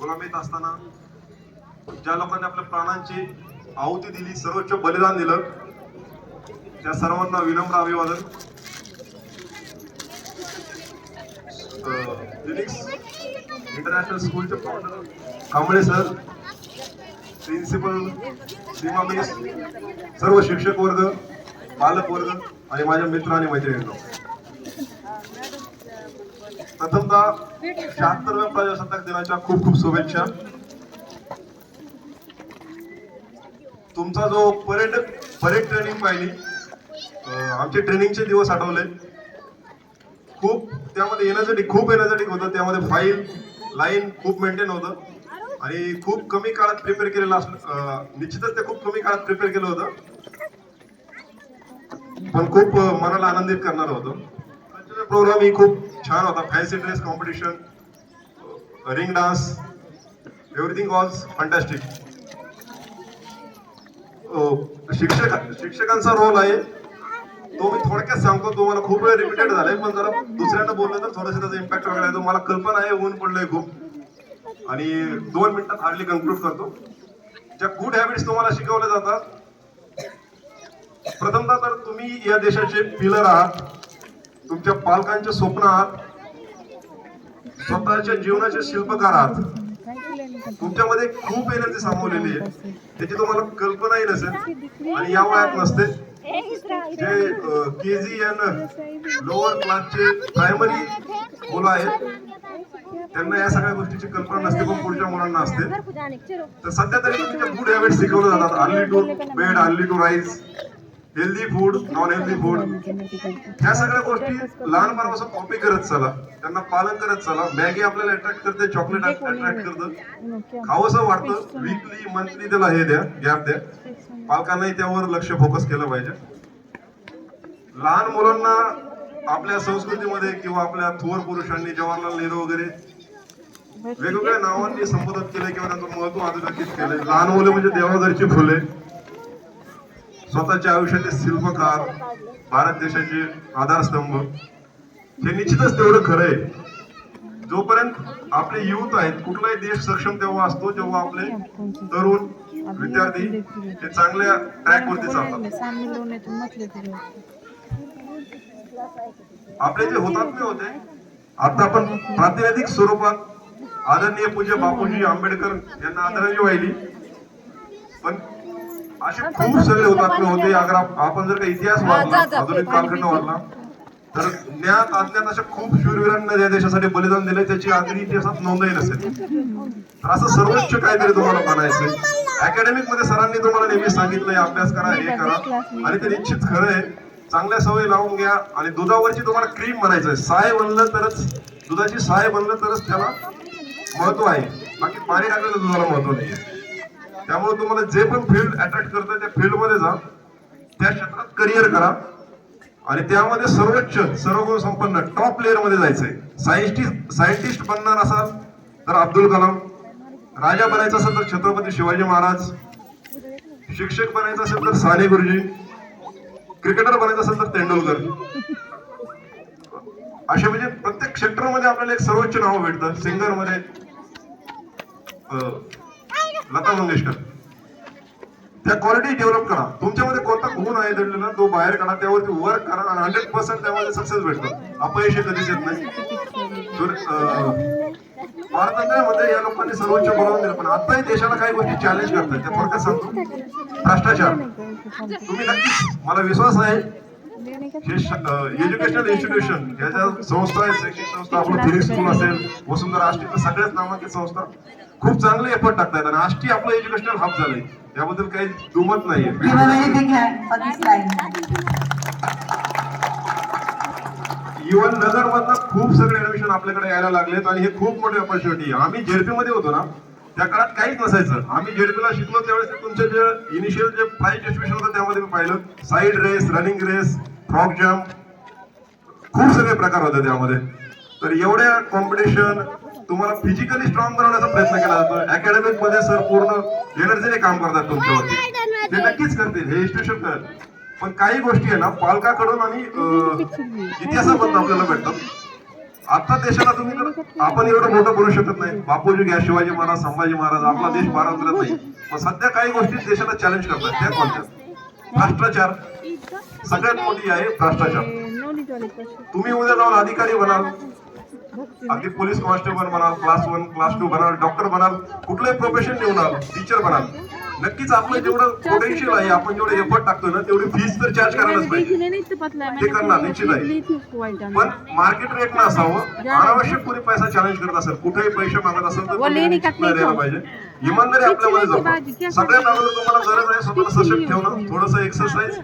गुलामीत असताना ज्या लोकांनी आपल्या प्राणांची आहुती दिली, सर्वोच्च बलिदान दिलं, त्या सर्वांना विनम्र अभिवादन. फिनिक्स इंटरनॅशनल स्कूलचे फाउंडर कांबळे सर, प्रिन्सिपल सीमा मिस, सर्व शिक्षक वर्ग, पालक वर्ग आणि माझे मित्र आणि मैत्रिणींनो, प्रथमतः 76व्या प्रजासत्ताक दिनाच्या खूप खूप शुभेच्छा. तुमचा जो परेड ट्रेनिंग पाहिली, आमचे ट्रेनिंगचे दिवस आठवले. खूप त्यामध्ये खूप एनर्जेटिक होतं. त्यामध्ये फाईल लाईन खूप मेंटेन होतं आणि खूप कमी काळात प्रिपेअर केलेलं असलं. निश्चितच ते खूप कमी काळात प्रिपेअर केलं होतं, पण खूप मनाला आनंदित करणार होतं. प्रोग्राम ही खूप छान होता. Fancy dress competition, ring dance, everything was fantastic. शिक्षकांचा रोल आहे तो मी थोडक्यात सांगतो. तुम्हाला खूप वेळ रिपीटेड झालाय, पण जरा दुसऱ्यांना बोललं तर थोडंसं त्याचा इम्पॅक्ट वगैरे आहे. मला कल्पना आहे, ऊन पडलंय खूप, आणि 2 मिनिटात हार्डली कन्क्लूड करतो. ज्या गुड हॅबिट्स तुम्हाला शिकवल्या जातात, प्रथमतः तर तुम्ही या देशाचे पिलर आहात, तुमच्या पालकांचे स्वप्न आहात, स्वतःच्या जीवनाचे शिल्पकार आहात. तुमच्यामध्ये खूप एनर्जी सामावलेली आहे, त्याची तुम्हाला कल्पनाही नसेल आणि या वयात नसते. जे केजी आणि लोअर क्लासचे प्रायमरी मुलं आहेत त्यांना या सगळ्या गोष्टीची कल्पना नसते, पण पुढच्या मुलांना असते. तर सध्या तरी तुमच्या गुड हॅबिट्स शिकवले जातात. Early to bed, early to rise, healthy food, non healthy food, ह्या सगळ्या गोष्टी लहानपणापासून कॉपी करत चला, त्यांना पालन करत चला. मॅगी आपल्याला अट्रॅक्ट करते, चॉकलेट अट्रॅक्ट करतं, खावंसं वाटतं. वीकली मंथली त्याला हे द्या, गॅप द्या. पालकांनाही त्यावर लक्ष फोकस केलं पाहिजे. लहान मुलांना आपल्या संस्कृतीमध्ये किंवा आपल्या थोर पुरुषांनी, जवाहरलाल नेहरू वगैरे वेगवेगळ्या नावांनी संबोधित केले किंवा त्यांचं महत्व अधोरेखित केले. लहान मुले म्हणजे देवाघरची फुले, स्वतःच्या आयुष्याचे शिल्पकार, भारत देशाचे आधारस्तंभ. हे निश्चितच तेवढं खरं आहे. जोपर्यंत आपले युथ आहेत, कुठलाही देश सक्षम तेव्हा असतो जेव्हा आपले तरुण विद्यार्थी हे चांगल्या ट्रॅक वरती चालतात. आपले जे हुतात्मे होते, आता आपण प्रातिनिधिक स्वरूपात आदरणीय पूज्य बापूजी आंबेडकर यांना आदरांजली वाहिली, पण असे खूप सगळे हुतात्मे होते. अगर आपण जर का इतिहास वाचला, आधुनिक कालखंड वाचला, तर ज्ञात अज्ञात अशा खूप शूरवीरांना या देशासाठी बलिदान दिले, त्याची आगरी इतिहासात नोंदही नसेल. तर असं सर्वोच्च काहीतरी तुम्हाला म्हणायचंय. अकॅडमिक मध्ये सरांनी तुम्हाला नेहमी सांगितलंय अभ्यास करा, हे करा, आणि ते निश्चित खरं आहे. चांगल्या सवयी लावून घ्या, आणि दुधावरची तुम्हाला क्रीम म्हणायचंय. साय बनलं तरच, दुधाची साय बनलं तरच त्याला महत्व आहे, बाकी पाणी टाकलेलं दुधाला महत्व नाहीये. त्यामुळे तुम्हाला जे पण फील्ड अट्रॅक्ट करतं त्या फील्ड मध्ये जा, त्या क्षेत्रात करिअर करा, आणि त्यामध्ये सर्वगुण संपन्न टॉप लेअर मध्ये जायचंय. सायंटिस्ट बनणार असाल तर अब्दुल कलाम, राजा बनायचं असेल तर छत्रपती शिवाजी महाराज, शिक्षक बनायचं असेल तर साने गुरुजी, क्रिकेटर बनायचं असेल तर तेंडुलकर. असे म्हणजे प्रत्येक सेक्टरमध्ये आपल्याला एक सर्वोच्च नाव भेटतं. सिंगर मध्ये लता मंगेशकर. त्या क्वालिटी डेव्हलप करा. तुमच्यामध्ये कोणता गुण आहे दडलेला तो बाहेर काढा, त्यावरती वर्क करा, आणि 100% त्यामध्ये सक्सेस भेटतं. अपयश कधीच येत नाही. स्वातंत्र्यामध्ये या लोकांनी सर्वोच्च बोलावून दिलं, पण आताही देशाला काही गोष्टी चॅलेंज करतात. त्या थोडक्यात सांगतो. भ्रष्टाचार. तुम्ही नक्कीच, मला विश्वास आहे, एज्युकेशनल इन्स्टिट्यूशन याच्या संस्था आहेत, शैक्षणिक संस्था, आपलं फिनिक्स स्कूल असेल, वसुंधरा, आष्टी, सगळ्याच नामांकित संस्था खूप चांगले एफर्ट टाकतायत, आणि आष्टी आपलं एज्युकेशनल हब झालंय, त्याबद्दल काही दुमत नाहीये. इव्हन नगर मधनं खूप सगळे ऍडमिशन आपल्याकडे यायला लागलेत, आणि हे खूप मोठी ऑपॉर्च्युनिटी. आम्ही जेडपी मध्ये होतो ना, त्या काळात काहीच नसायचं. आम्ही जेडपीला शिकलो त्यावेळेस तुमचे जे इनिशियल जे प्राइज डिस्ट्रीब्युशन होतं त्यामध्ये मी पाहिलं, side race, running race, frog jump, खूप सगळे प्रकार होते त्यामध्ये. तर एवढ्या कॉम्पिटिशन तुम्हाला फिजिकली स्ट्रॉंग बनवण्याचा प्रयत्न केला जातो. अकॅडमिक मध्ये सर पूर्ण एनर्जीने काम करतात तुमच्यावरती, ते नक्कीच करतील, हे इन्स्टिट्यूशन करत. पण काही गोष्टी आहे ना, पालकाकडून आणि इतिहासाबद्दल आपल्याला भेटतात. आता देशाला तुम्ही आपण एवढं मोठं करू शकत नाही. बापूजी घ्या, शिवाजी महाराज, संभाजी महाराज, आपला देश पारंपरिक नाही. पण सध्या काही गोष्टी देशाला चॅलेंज करतात. त्या कोणत्या? भ्रष्टाचार सगळ्यात मोठी आहे. भ्रष्टाचार. तुम्ही उद्या जाऊन अधिकारी बनाल, अगदी पोलीस कॉन्स्टेबल बनाल, क्लास 1 क्लास 2 बनाल, डॉक्टर बनाल, कुठलंही प्रोफेशन निवडाल, टीचर बनाल, नक्कीच आपलं जेवढं पोटेन्शियल आहे, आपण जेवढे एफर्ट टाकतो ना तेवढी फीस तर चार्ज करायलाच पाहिजे. ते करणार निश्चित आहे. पण मार्केट रेट ना असावं. अनावश्यक कोणी पैसा चॅलेंज करत असेल, कुठेही पैसे मागत असेल तर द्यायला पाहिजे. इमानदारी आपल्यामध्ये जपा. सगळ्यात अगोदर तुम्हाला गरज आहे स्वतःला सशक्त ठेवणं, थोडंसं एक्सरसाइज,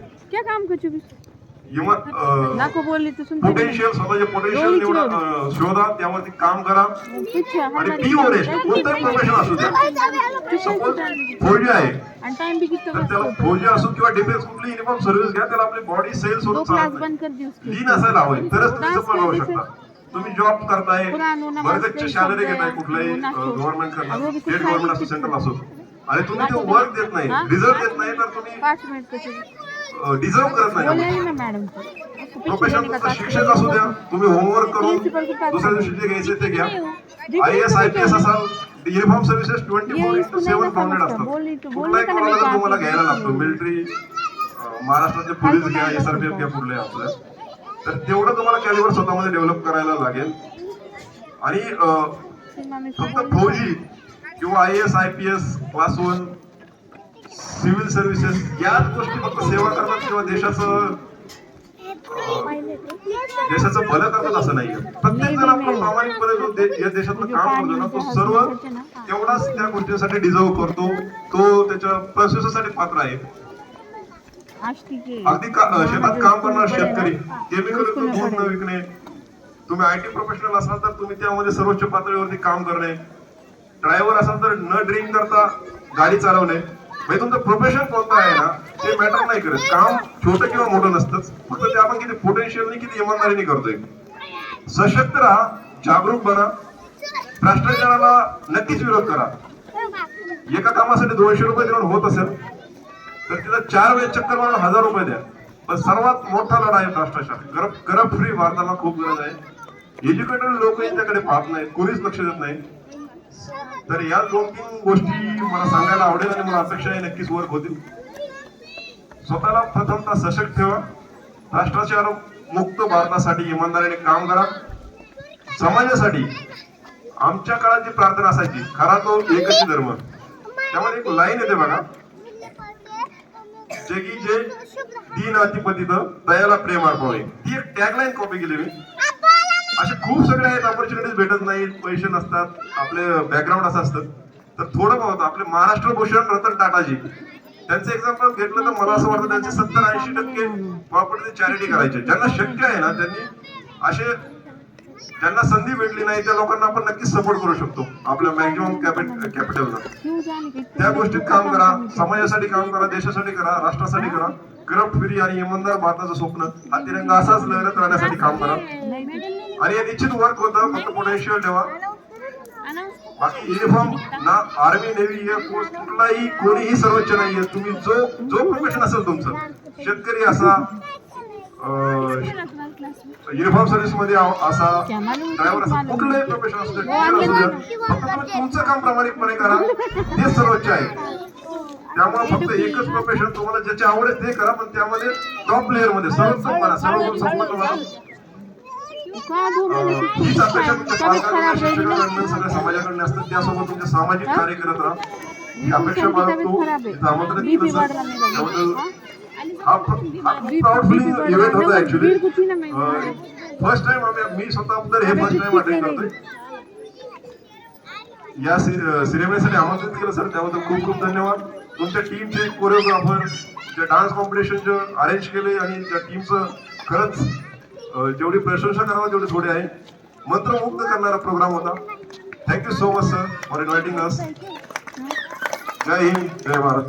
पोटेन्शियल, स्वतःचे पोटेन्शियल निवडा, शोधा, त्यावरती काम करा आणि टी ओरेस्ट कोणतंही प्रोफेशन असू द्या. सपोज फौजी आहे तर त्याला फौजी असो किंवा डिफेन्स कुठली युनिफॉर्म सर्व्हिस घ्या, त्याला आपली बॉडी सेल सोडून चालत नाही. लीन असायला हवं, तरच तुम्ही सफल राहू शकता. तुम्ही जॉब करताय, बरेचसे सॅलरी घेताय कुठल्याही गव्हर्नमेंट कडनं, स्टेट गव्हर्नमेंट असो, सेंट्रल असो, आणि तुम्ही ते वर्क देत नाही, रिझल्ट देत नाही, तर तुम्ही डिझर्व करत नाही. प्रोफेशन शिक्षक असू द्या, तुम्ही होमवर्क करून दुसऱ्या दिवशी जे घ्यायचे ते घ्या. IAS IPS असाल, युनिफॉर्म सर्व्हिसेस 24/7 फाउंडेड असतात. कुठलाही कोणाला जर तुम्हाला घ्यायला लागतो, मिलिटरी, महाराष्ट्राचे पोलीस घ्या, SRPF घ्या, कुठले आपल्या, तर तेवढं तुम्हाला कॅलिबर स्वतःमध्ये डेव्हलप करायला लागेल. आणि फक्त फौजी किंवा IAS IPS class 1 civil services याच गोष्टी फक्त सेवा करतात किंवा देशाचं भलं करतात असं नाहीये. प्रत्येक जण आपलं प्रामाणिकपणे जो या देशातलं काम करतो ना, तो सर्व तेवढाच त्या गोष्टीसाठी डिझर्व करतो, तो त्याच्या प्रशंसेसाठी पात्र आहे. अगदी शेतात काम करणार शेतकरी, केमिकल दूध न विकणे, तुम्ही IT प्रोफेशनल असाल तर तुम्ही त्यामध्ये सर्वोच्च पातळीवरती काम करणे, ड्रायव्हर असाल तर न ड्रिंक करता गाडी चालवणे. म्हणजे तुमचं प्रोफेशन कोणतं आहे ना ते मॅटर नाही करत. काम छोटं किंवा मोठं नसतंच, फक्त ते आपण किती पोटेन्शियलने किती इमानदारीने करतोय. सशक्त राहा, जागरूक बना, भ्रष्टाचाराला नक्कीच विरोध करा. एका कामासाठी 200 रुपये देऊन होत असेल तर तिला 4 वेळेस चक्कर मारून 1000 रुपये द्या. पण सर्वात मोठा लढा आहे भ्रष्टाचार. करप्ट फ्री भारताला खूप गरज आहे. एज्युकेटेड लोक यांच्याकडे पाहत नाहीत, कोणीच लक्ष देत नाही. तर या 2-3 गोष्टी मला सांगायला आवडेल आणि मला अपेक्षा आहे नक्कीच वर्क होतील. स्वतःला प्रथमतः सशक्त ठेवा, भ्रष्टाचार मुक्त भारतासाठी इमानदारीने काम करा. समाजासाठी आमच्या काळात जी प्रार्थना असायची, खरा तो एकच धर्म, त्यामध्ये एक लाईन येते बघा, जगी जे दीन अतिपतित दयाला प्रेम अर्पावे. ती एक टॅगलाईन कॉपी केली मी. असे खूप सगळे आहेत, ऑपॉर्च्युनिटीज भेटत नाहीत, पैसे नसतात, आपले बॅकग्राऊंड असं असतं. तर थोडं बहुत आपले महाराष्ट्र भूषण रतन टाटाजी, त्यांचं एक्झाम्पल घेतलं तर मला असं वाटतं त्यांचे 70-80% प्रॉपर्टी चॅरिटी करायचे. ज्यांना शक्य आहे ना, त्यांनी असे ज्यांना संधी भेटली नाही त्या लोकांना आपण नक्कीच सपोर्ट करू शकतो आपल्या मॅक्झिमम कॅपिटलला. त्या गोष्टीत काम करा, समाजासाठी काम करा, देशासाठी करा, राष्ट्रासाठी करा. करप्ट फ्री आणि इमानदार भारताचं स्वप्न हा तिरंगा असाच लहरत राहण्यासाठी काम करा. आणि हे निश्चित वर्क होतं, फक्त पोटेन्शियल ठेवा. बाकी युनिफॉर्म ना आर्मी, नेव्ही, एअरफोर्स कुठलाही कोणीही सर्वोच्च नाहीये. तुम्ही जो प्रोफेशन असेल तुमचं, शेतकरी असा, युनिफॉर्म सर्व्हिस मध्ये असा, ड्रायव्हर असा, कुठलंही प्रोफेशन असू द्या, फक्त तुम्ही तुमचं काम प्रामाणिकपणे करा, हे सर्वोच्च आहे. त्यामुळे फक्त एकच प्रोफेशन तुम्हाला ज्याची आवड आहे ते करा, पण त्यामध्ये टॉप प्लेअर मध्ये सर्वोत्तम बना, सर्वगुण संपन्न बना. हीच अपेक्षा तुमच्या पालकांकडून, शिक्षकांकडून, सगळ्या समाजाकडून असतात. त्यासोबत तुमचे सामाजिक कार्य करत राहा ही अपेक्षा बाळगतो. इथं आमंत्रण दिलं सर, त्याबद्दल हा प्राऊड फिलिंग इव्हेंट होता. ऍक्च्युली फर्स्ट टाइम मी स्वतः हे फर्स्ट टाइम अटेंड करतोय. या सिनेमेसाठी आमंत्रित केलं सर, त्याबद्दल खूप खूप धन्यवाद. तुमच्या टीमचे कोरिओग्राफर, जे डान्स कॉम्पिटिशन जे अरेंज केले, आणि त्या टीमचं खरंच जेवढी प्रशंसा करावं तेवढी थोडी आहे. मंत्रमुग्ध करणारा प्रोग्राम होता. Thank you so much sir for inviting us. जय हिंद, जय भारत.